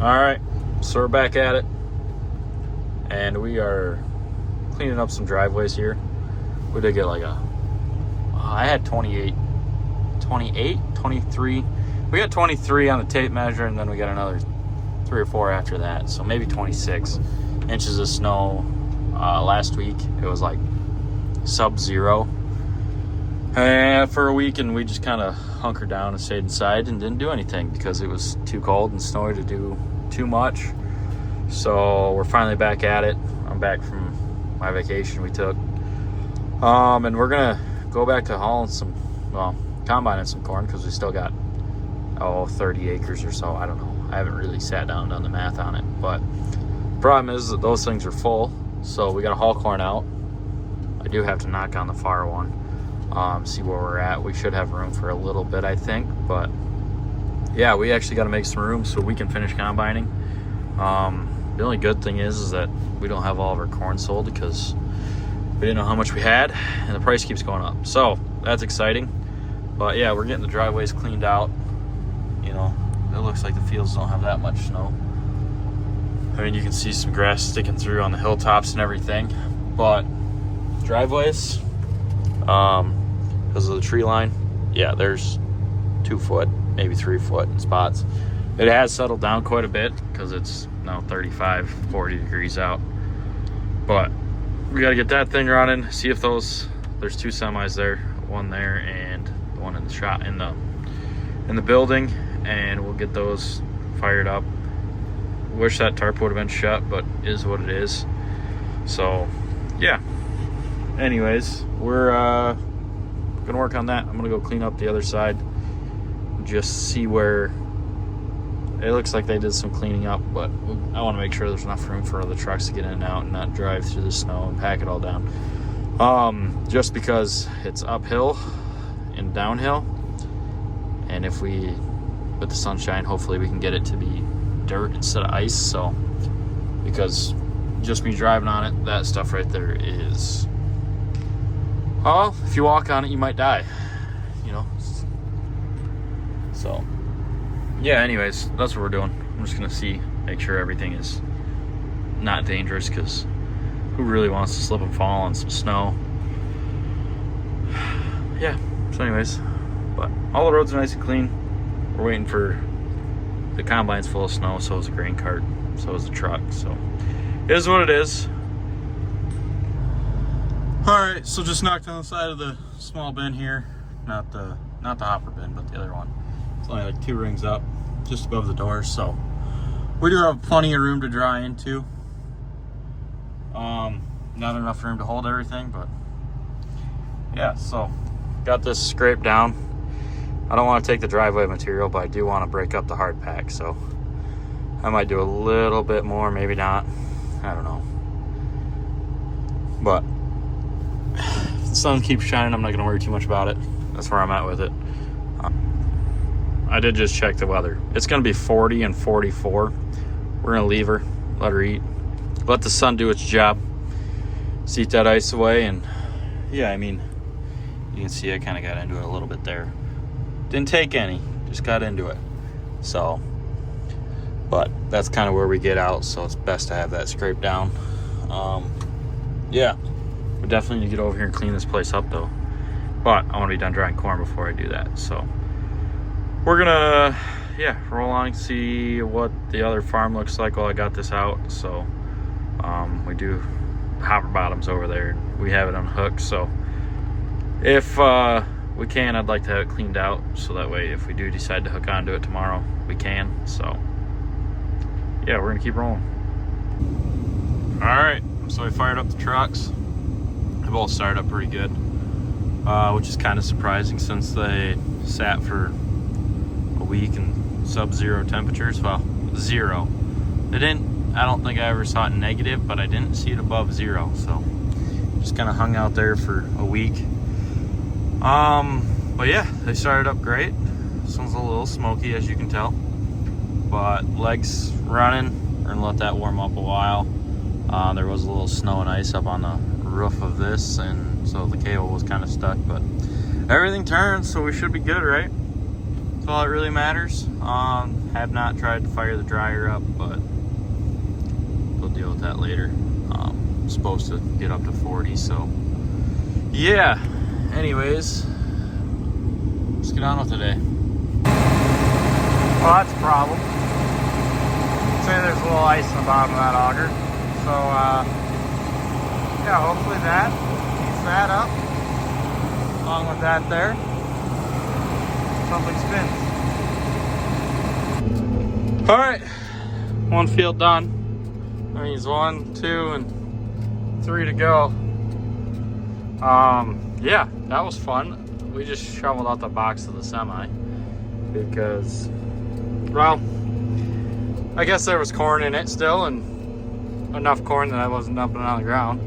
All right, so we're back at it, and we are cleaning up some driveways here. We did get I had 23. We got 23 on the tape measure, and then we got another 3 or 4 after that, so maybe 26 inches of snow. Last week it was like sub-zero for a week, and we just kind of hunkered down and stayed inside and didn't do anything because it was too cold and snowy to do too much. So we're finally back at it. I'm back from my vacation we took, and we're gonna go back to hauling combining some corn, because we still got 30 acres or so. I don't know, I haven't really sat down and done the math on it, but the problem is that those things are full, so we gotta haul corn out. I do have to knock on the far one, see where we're at. We should have room for a little bit, I think, but yeah, we actually got to make some room so we can finish combining. The only good thing is that we don't have all of our corn sold because we didn't know how much we had, and the price keeps going up, so that's exciting. But yeah, we're getting the driveways cleaned out. It looks like the fields don't have that much snow. I mean, you can see some grass sticking through on the hilltops and everything, but driveways, because of the tree line, yeah, there's 2 foot, maybe 3 foot in spots. It has settled down quite a bit because it's now 35, 40 degrees out. But we got to get that thing running, see if there's 2 semis there, one there and the one in the shop in the building, and we'll get those fired up. Wish that tarp would have been shut, but is what it is. So yeah, anyways, we're gonna work on that. I'm gonna go clean up the other side, just see where it looks like they did some cleaning up, but I want to make sure there's enough room for other trucks to get in and out and not drive through the snow and pack it all down. Just because it's uphill and downhill, and if we, with the sunshine, hopefully we can get it to be dirt instead of ice. So, because just me driving on it, that stuff right there is, if you walk on it, you might die, So, yeah, anyways, that's what we're doing. I'm just gonna make sure everything is not dangerous, because who really wants to slip and fall on some snow? Yeah, so anyways, but all the roads are nice and clean. We're waiting for the combine's full of snow, so is the grain cart, so is the truck, so it is what it is. Alright, so just knocked on the side of the small bin here, not the hopper bin, but the other one. It's only like 2 rings up, just above the door, so we do have plenty of room to dry into. Not enough room to hold everything, but yeah, so got this scraped down. I don't want to take the driveway material, but I do want to break up the hard pack, so I might do a little bit more, maybe not, I don't know. But if the sun keeps shining, I'm not going to worry too much about it. That's where I'm at with it. I did just check the weather. It's going to be 40 and 44. We're going to leave her, let her eat, let the sun do its job, seat that ice away. And yeah, I mean, you can see I kind of got into it a little bit there. Didn't take any, just got into it. So, but that's kind of where we get out, so it's best to have that scraped down. Yeah, we definitely need to get over here and clean this place up though. But I want to be done drying corn before I do that. So we're gonna, roll on and see what the other farm looks like while I got this out. So we do hopper bottoms over there. We have it on hook, so if we can, I'd like to have it cleaned out, so that way if we do decide to hook onto it tomorrow, we can. So yeah, we're gonna keep rolling. All right, so we fired up the trucks. They both started up pretty good, which is kind of surprising since they sat for a week in sub-zero temperatures. Well, 0. I don't think I ever saw it negative, but I didn't see it above 0. So just kind of hung out there for a week. But yeah, they started up great. This one's a little smoky, as you can tell, but legs running. We're gonna let that warm up a while. There was a little snow and ice up on the roof of this, and so the cable was kind of stuck, but everything turns, so we should be good, right? That's all that really matters. Have not tried to fire the dryer up, but we'll deal with that later. Supposed to get up to 40, so yeah. Anyways, let's get on with the day. Well, that's a problem. Say there's a little ice in the bottom of that auger, so yeah, hopefully that keeps that up. Along with that there, something spins. All right, one field done. That means 1, 2, and 3 to go. Yeah, that was fun. We just shoveled out the box of the semi because, well, I guess there was corn in it still, and enough corn that I wasn't dumping it on the ground.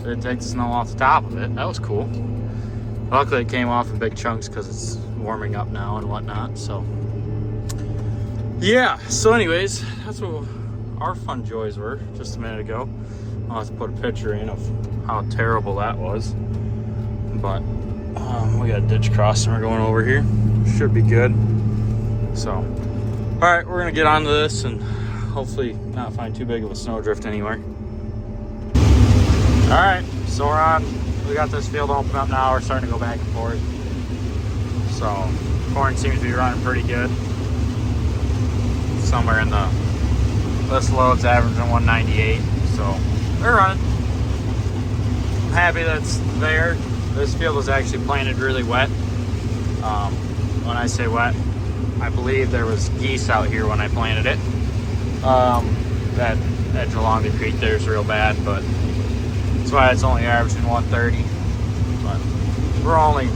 So it take the snow off the top of it. That was cool. Luckily it came off in big chunks because it's warming up now and whatnot. So yeah, so anyways, that's what our fun joys were just a minute ago. I'll have to put a picture in of how terrible that was. But we got a ditch crossing we're going over here. Should be good. So, all right, we're gonna get onto this and hopefully not find too big of a snowdrift anywhere. All right, so we're on. We got this field open up now. We're starting to go back and forth. So, corn seems to be running pretty good. Somewhere in the, this load's averaging 198, so they're running. I'm happy that's there. This field was actually planted really wet. When I say wet, I believe there was geese out here when I planted it. That edge along the creek there is real bad, but that's why it's only averaging 130. But we're only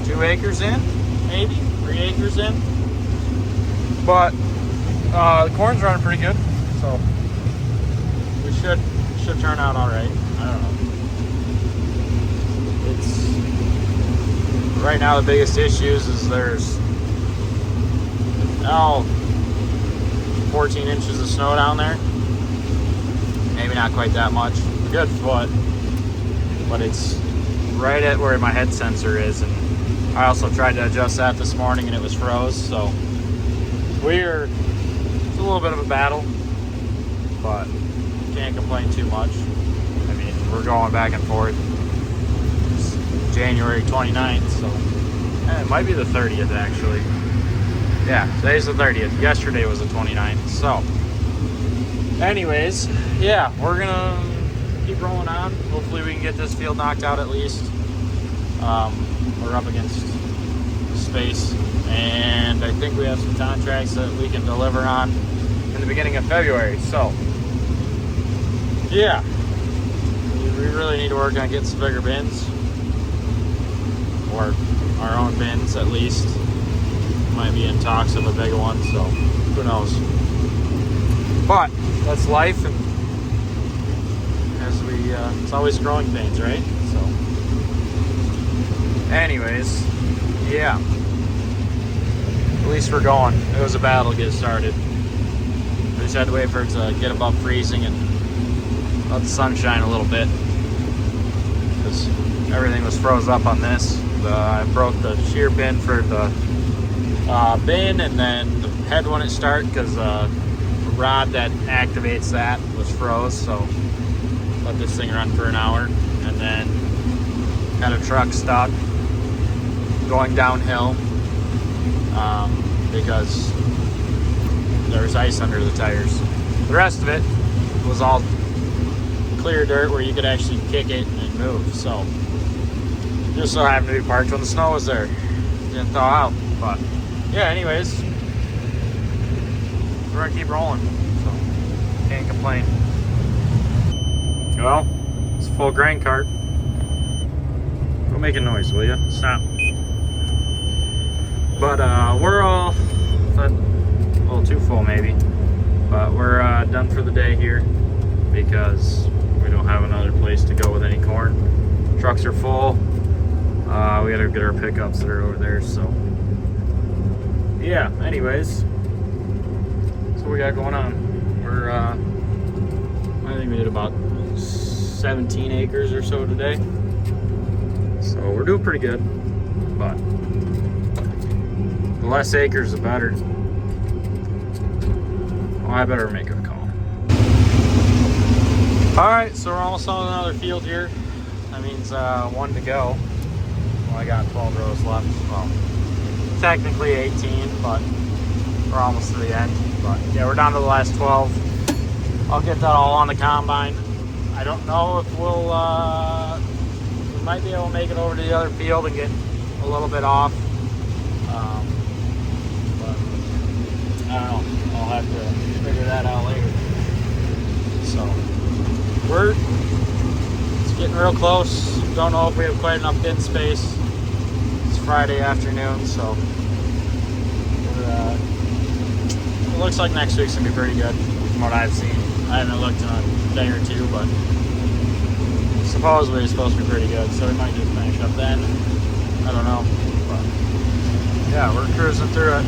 2 acres in, maybe 3 acres in. But the corn's running pretty good, so we should turn out all right. I don't know. It's right now the biggest issues is there's 14 inches of snow down there. Maybe not quite that much. A good foot, but it's right at where my head sensor is, and I also tried to adjust that this morning and it was froze. So it's a little bit of a battle, but can't complain too much. I mean, we're going back and forth. It's January 29th, so it might be the 30th actually. Yeah, today's the 30th. Yesterday was the 29th. So anyways, yeah, we're gonna keep rolling on. Hopefully we can get this field knocked out at least. We're up against space, and I think we have some contracts that we can deliver on in the beginning of February. So yeah, we really need to work on getting some bigger bins, or our own bins at least. Might be in talks of a bigger one, so who knows. But that's life, and as we it's always growing pains, right? So anyways, yeah, at least we're going. It was a battle to get started. We just had to wait for it to get above freezing and let the sun shine a little bit, because everything was froze up on this. I broke the shear pin for the bin, and then the head wouldn't start because the rod that activates that was froze. So let this thing run for an hour, and then had a truck stuck going downhill because there was ice under the tires. The rest of it was all clear dirt where you could actually kick it and move. So just so happened to be parked when the snow was there. Didn't thaw out, but yeah, anyways, we're gonna keep rolling, so can't complain. Well, it's a full grain cart. Go make a noise, will you? Stop. But we're all a little too full maybe, but we're done for the day here because we don't have another place to go with any corn. Trucks are full. We gotta get our pickups that are over there, so yeah, anyways, that's what we got going on. We're I think we did about 17 acres or so today, so we're doing pretty good. But The less acres, the better. Well, I better make a call. All right, so we're almost on another field here. That means 1 to go. Well, I got 12 rows left. Well, technically 18, but we're almost to the end. But yeah, we're down to the last 12. I'll get that all on the combine. I don't know if we'll, we might be able to make it over to the other field and get a little bit off. But I don't know. I'll have to figure that out later. So it's getting real close. Don't know if we have quite enough bin space. It's Friday afternoon, so it looks like next week's gonna be pretty good from what I've seen. I haven't looked in a day or two, but supposedly it's supposed to be pretty good, so we might just finish up then. I don't know. But yeah, we're cruising through it.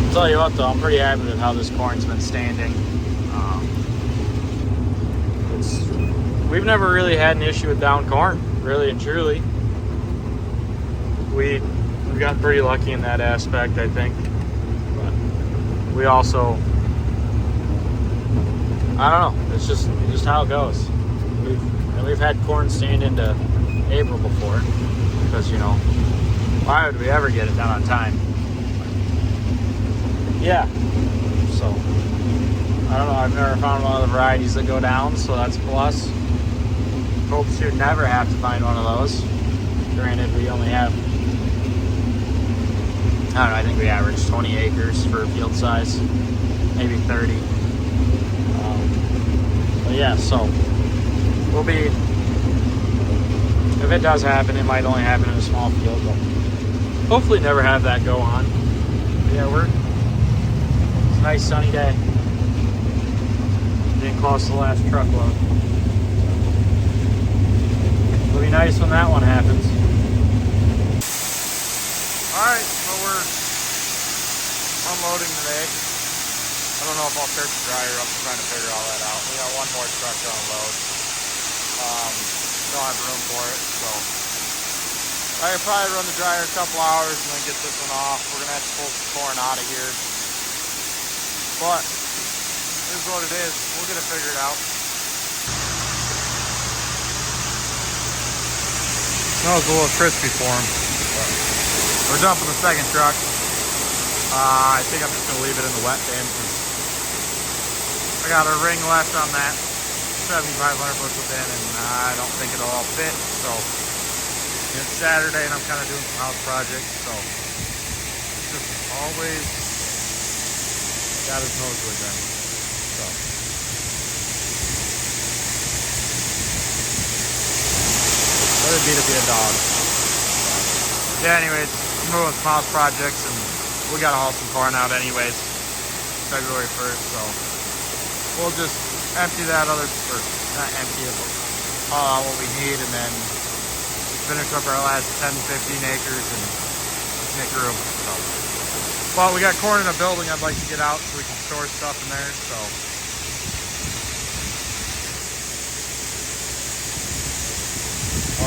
I'll tell you what though, I'm pretty happy with how this corn's been standing. We've never really had an issue with down corn, really and truly. We've gotten pretty lucky in that aspect, I think. But we also, I don't know, it's just how it goes. We've had corn stand into April before, because, you know, why would we ever get it done on time? Yeah, so I don't know, I've never found one of the varieties that go down, so that's a plus. Hope to never have to find one of those. Granted, we only have, I don't know, I think we average 20 acres for field size, maybe 30. But yeah, so we'll be, if it does happen, it might only happen in a small field, but hopefully never have that go on. But yeah, it's a nice sunny day. Getting close to the last truckload. It'll be nice when that one happens. Alright, so we're unloading today. I don't know if I'll start the dryer up. I'm trying to figure all that out. We got one more truck to unload. Don't have room for it, so I could probably run the dryer a couple hours and then get this one off. We're gonna have to pull some corn out of here. But it is what it is. We'll get it figured out. Smells a little crispy for him. We're dumping the second truck. I think I'm just gonna leave it in the wet bin because I got a ring left on that 7,500 bushel bin, and I don't think it'll all fit. So it's Saturday, and I'm kind of doing some house projects, so just always got his nose really done. So. Let it be to be a dog. Yeah, anyways, I'm moving some house projects, and we gotta haul some corn out anyways, February 1st, so we'll just empty that other, or not empty it, but haul out what we need, and then finish up our last 10, 15 acres and make room. So. Well, we got corn in a building I'd like to get out so we can store stuff in there, so.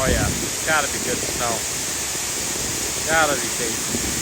Oh yeah, it's gotta be good snow. Gotta be tasty.